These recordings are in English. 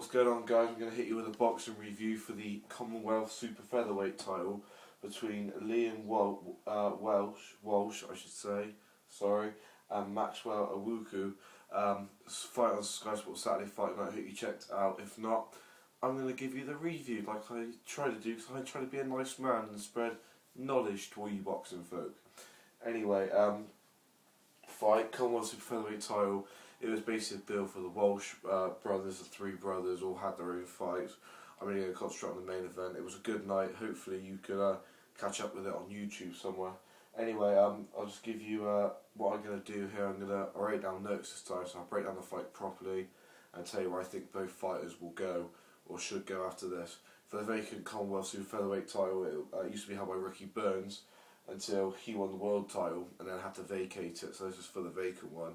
What's going on, guys? I'm going to hit you with a boxing review for the Commonwealth Super-Featherweight title between Walsh, I should say, sorry, and Maxwell Awuku. Fight on Sky Sports Saturday Fight Night. I hope you checked out. If not, I'm going to give you the review like I try to do, because I try to be a nice man and spread knowledge to all you boxing folk. Anyway, fight, Commonwealth Super-Featherweight title. It was basically a bill for the Walsh brothers, the three brothers, all had their own fights. I'm really going to concentrate on the main event. It was a good night. Hopefully you can catch up with it on YouTube somewhere. Anyway, I'll just give you what I'm going to do here. I'm going to write down notes this time, so I'll break down the fight properly and tell you where I think both fighters will go, or should go after this. For the vacant Commonwealth Super Featherweight title, it used to be held by Ricky Burns until he won the world title and then had to vacate it, so this is for the vacant one.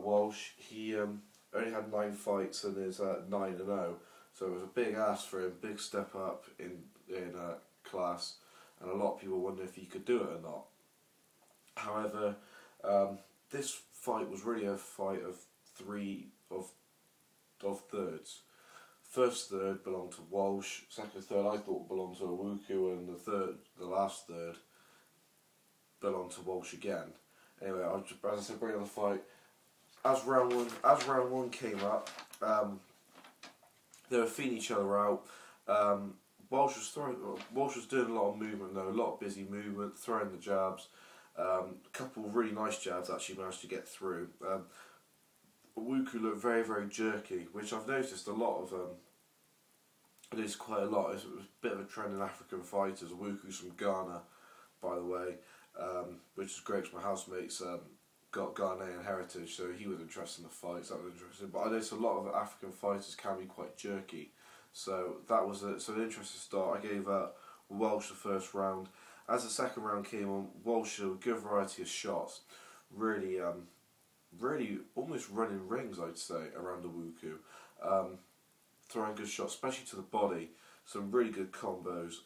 Walsh, he only had 9 fights and is 9-0, so it was a big ask for him, big step up in class, and a lot of people wonder if he could do it or not. However, this fight was really a fight of three thirds. First third belonged to Walsh, second third I thought belonged to Awuku, and the last third belonged to Walsh again. Anyway, as I said, break down the fight. As round one came up, they were feeding each other out. Walsh was doing a lot of movement though, a lot of busy movement, throwing the jabs. A couple of really nice jabs actually managed to get through. Awuku looked very, very jerky, which I've noticed a lot of. I noticed quite a lot. It was a bit of a trend in African fighters. Awuku's from Ghana, by the way, which is great because my housemate's got Ghanaian heritage, so he was interested in the fights. That was interesting. But I noticed a lot of African fighters can be quite jerky, so that was an interesting start. I gave Walsh the first round. As the second round came on, Walsh showed a good variety of shots. Really almost running rings, I'd say, around Awuku. Throwing good shots, especially to the body. Some really good combos,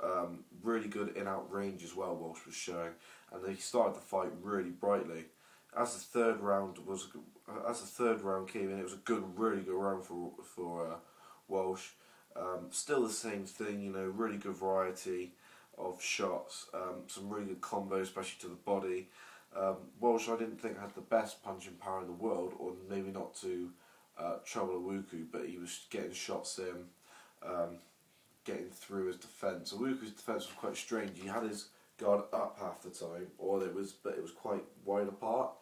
really good in-out range as well, Walsh was showing. And he started the fight really brightly. As the third round came in, it was a really good round for Walsh. Still the same thing, you know, really good variety of shots, some really good combos, especially to the body. Walsh, I didn't think had the best punching power in the world, or maybe not to trouble Awuku, but he was getting shots in, getting through his defence. Awuku's defence was quite strange. He had his guard up half the time, but it was quite wide apart.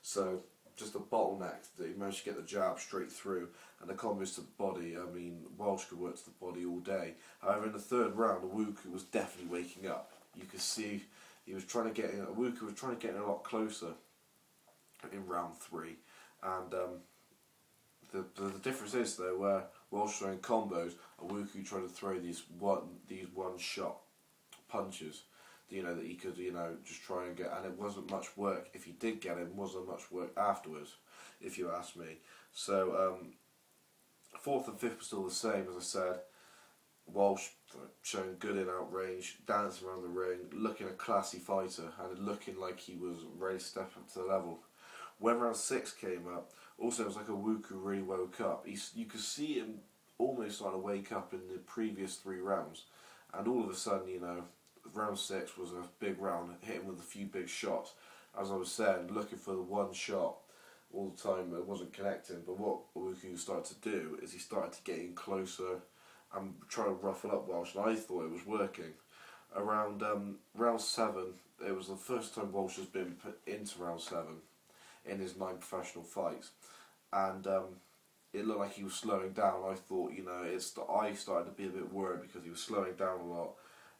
So just a bottleneck that he managed to get the jab straight through, and the combos to the body. I mean, Walsh could work to the body all day. However, in the third round, Awuku was definitely waking up. You could see Awuku was trying to get in a lot closer in round 3, and the difference is though, where Walsh throwing combos, Awuku trying to throw these one shot punches, you know, that he could, you know, just try and get, and it wasn't much work. If he did get him, wasn't much work afterwards, if you ask me. So fourth and fifth were still the same, as I said. Walsh showing good in-out range, dancing around the ring, looking a classy fighter, and looking like he was ready to step up to the level. When round 6 came up, also it was like Awuku really woke up. You could see him almost starting to wake up in the previous 3 rounds, and all of a sudden, you know, round 6 was a big round, hit him with a few big shots. As I was saying, looking for the one shot all the time, it wasn't connecting. But what Awuku started to do is he started to get in closer and try to ruffle up Walsh, and I thought it was working. Around round 7, it was the first time Walsh has been put into round 7 in his 9 professional fights, and it looked like he was slowing down. I thought, you know, I started to be a bit worried because he was slowing down a lot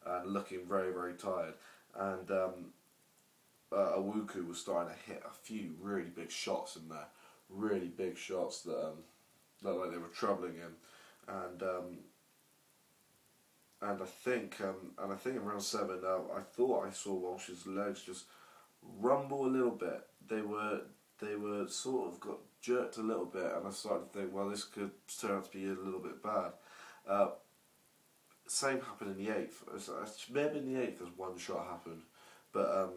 and looking very, very tired. And Awuku was starting to hit a few really big shots in there, really big shots that looked like they were troubling him. And I think in round 7, I thought I saw Walsh's legs just rumble a little bit. They were sort of got jerked a little bit, and I started to think, well, this could turn out to be a little bit bad. Same happened in the 8th. Maybe in the 8th as one shot happened, but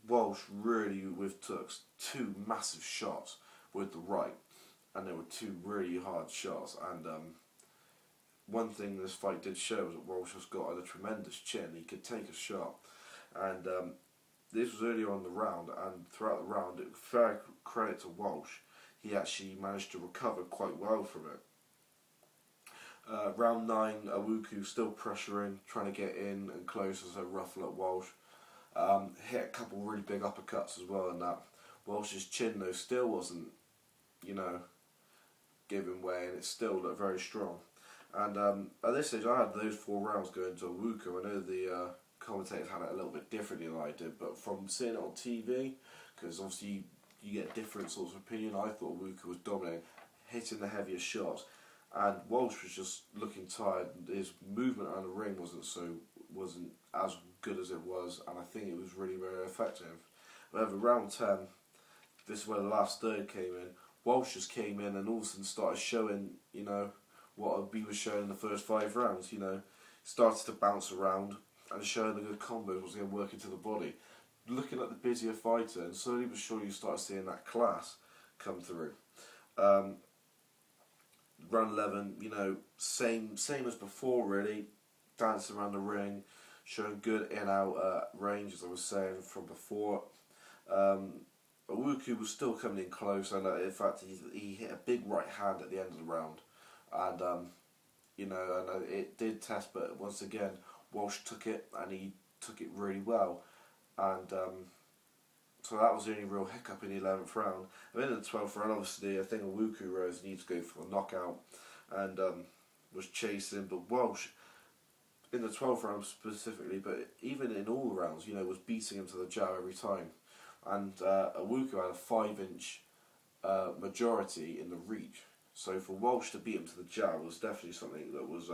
Walsh really took 2 massive shots with the right, and they were two really hard shots, and one thing this fight did show was that Walsh has got a tremendous chin. He could take a shot, and this was earlier on in the round, and throughout the round, it was fair credit to Walsh. He actually managed to recover quite well from it. Round 9, Awuku still pressuring, trying to get in and close as a ruffle at Walsh. Hit a couple really big uppercuts as well, and that Walsh's chin though still wasn't, giving way, and it still looked very strong. And at this stage, I had those 4 rounds going to Awuku. I know the commentators had it a little bit differently than I did, but from seeing it on TV, because obviously you get different sorts of opinion, I thought Awuku was dominating, hitting the heaviest shots, and Walsh was just looking tired. His movement around the ring wasn't as good as it was, and I think it was really very effective. However, round 10, this is where the last third came in. Walsh just came in and all of a sudden started showing, what he was showing in the first 5 rounds. Started to bounce around and showing the good combos, was going to work into the body. Looking at the busier fighter, and slowly but surely you start seeing that class come through. Round 11, same as before really, dancing around the ring, showing good in-out range, as I was saying from before. Awuku was still coming in close, and in fact he hit a big right hand at the end of the round, and it did test, but once again Walsh took it, and he took it really well, and so that was the only real hiccup in the 11th round. And then in the 12th round, obviously I think Awuku rose needed to go for a knockout, and was chasing, but Walsh in the 12th round specifically, but even in all the rounds, was beating him to the jab every time. And Awuku had a 5-inch majority in the reach. So for Walsh to beat him to the jab was definitely something that was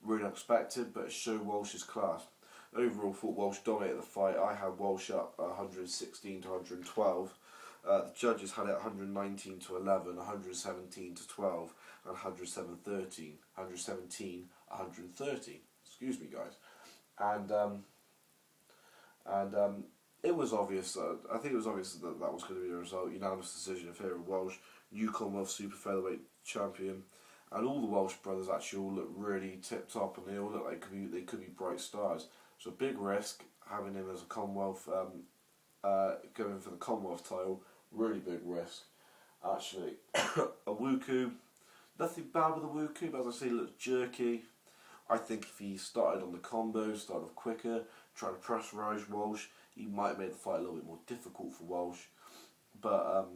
really unexpected, but it showed Walsh's class. Overall, thought Walsh dominated the fight. I had Walsh up 116 to 112. The judges had it 119 to 11, 117 to 12, and 117, 113. Excuse me, guys. And it was obvious. I think it was obvious that was going to be the result. Unanimous decision in favour of Walsh, new Commonwealth Super-Featherweight champion, and all the Walsh brothers actually all look really tip top, and they all look like they could be bright stars. So a big risk having him as a Commonwealth, going for the Commonwealth title. Really big risk, actually. Awuku, nothing bad with Awuku, but as I say, he looks jerky. I think if he started on the combos, started off quicker, trying to pressurise Walsh, he might have made the fight a little bit more difficult for Walsh. But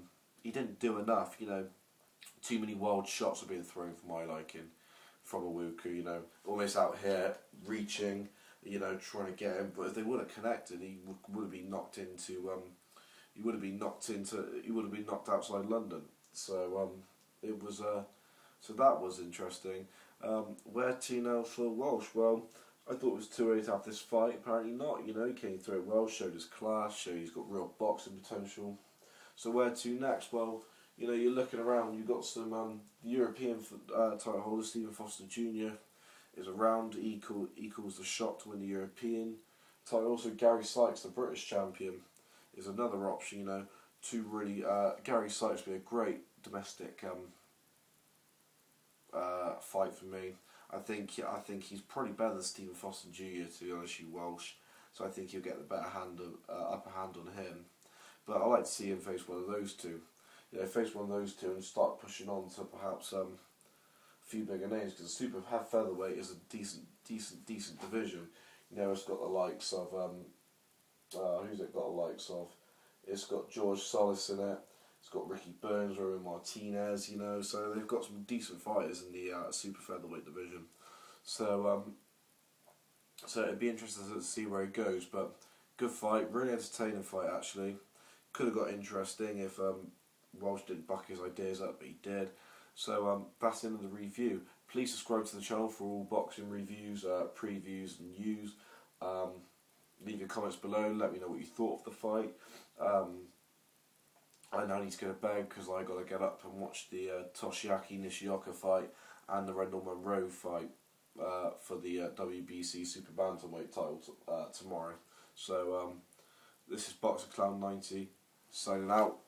he didn't do enough, Too many wild shots are being thrown for my liking from Awuku, almost out here, reaching, trying to get him. But if they would have connected, he would have been knocked into... He would have been knocked outside London. So it was so that was interesting. Where to now for Walsh? Well, I thought it was 2-8 after this fight. Apparently not. He came through it well, showed his class, showed he's got real boxing potential. So where to next? Well, you're looking around. You've got some European title holder Stephen Foster Jr. is around. Equals the shot to win the European title. Also, Gary Sykes, the British champion, is another option, to really... Gary Sykes would be a great domestic fight for me. I think he's probably better than Stephen Foster Jr., to be honest with you, Walsh. So I think he'll get the upper hand on him. But I like to see him face one of those two. Face one of those two and start pushing on to perhaps a few bigger names, because the Super-Featherweight is a decent division. It's got the likes of... who's it got the likes of? It's got George Solis in it. It's got Ricky Burns, Roman Martinez, so they've got some decent fighters in the Super-Featherweight division. So it'd be interesting to see where he goes, but good fight, really entertaining fight actually. Could have got interesting if Walsh didn't buck his ideas up, but he did. So that's the end of the review. Please subscribe to the channel for all boxing reviews, previews and news. Leave your comments below, let me know what you thought of the fight. I now need to go to bed because I got to get up and watch the Toshiaki Nishioka fight and the Rendell Monroe fight for the WBC Super Bantamweight title tomorrow. So this is Boxer Clown 90 signing out.